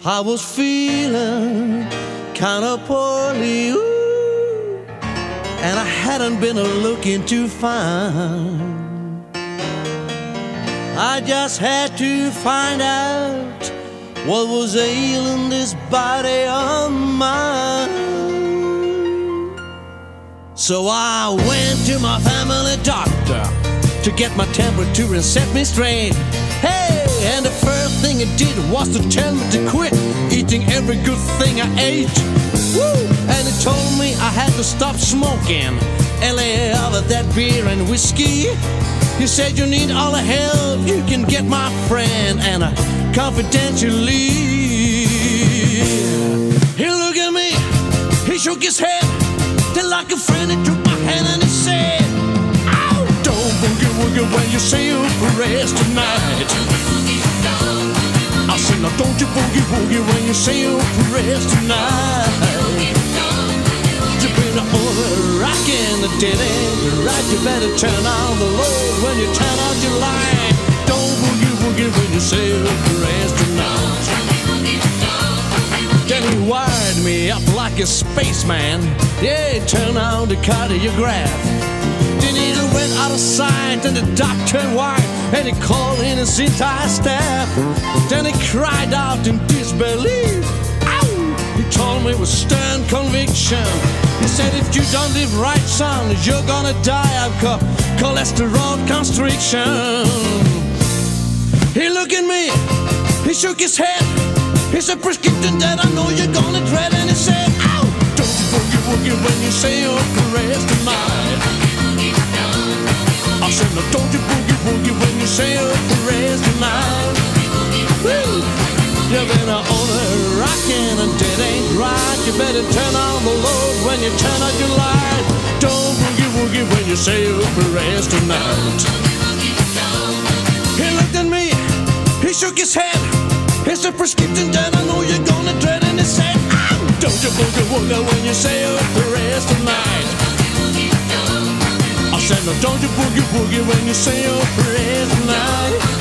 I was feeling kinda poorly, ooh, and I hadn't been looking too fine. I just had to find out what was ailing this body of mine. So I went to my family doctor to get my temperature and set me straight. Hey, and the first thing he did was to tell me to quit eating every good thing I ate. Woo! And he told me I had to stop smoking and lay off of that beer and whiskey. He said you need all the help you can get, my friend, and confidentially. He looked at me, he shook his head, then like a friend he took my hand and he said, "Ow, don't boogie woogie when you say your prayers tonight." I said, "No, don't you boogie woogie when you say your prayers tonight." You've been over rocking the dead end right. You better turn on the load when you turn on your light. Don't boogie woogie when you say your prayers tonight. Then he wired me up like a spaceman. Yeah, turn on the cardiograph. The needle went out of sight and the doc turned white, and he called in his entire staff. Then he cried out in disbelief. Ow! He told me with stern conviction. He said, "If you don't live right, son, you're gonna die of cholesterol constriction." He looked at me, he shook his head. He said, "Prescription that I know you're gonna dread." And he said, "Ow, don't you boogie woogie when you say your prayers tonight." I said, "No, don't you boogie woogie when you say your prayers tonight." Woo! You've been on a rockin' and it ain't right. You better turn on the load when you turn on your light. Don't boogie woogie when you say your prayers tonight. He looked at me, he shook his head. It's a prescription that I know you're gonna dread. And he said, "Ow, don't you boogie woogie when you say your prayers tonight." I said, "No, don't you boogie woogie when you say your prayers tonight."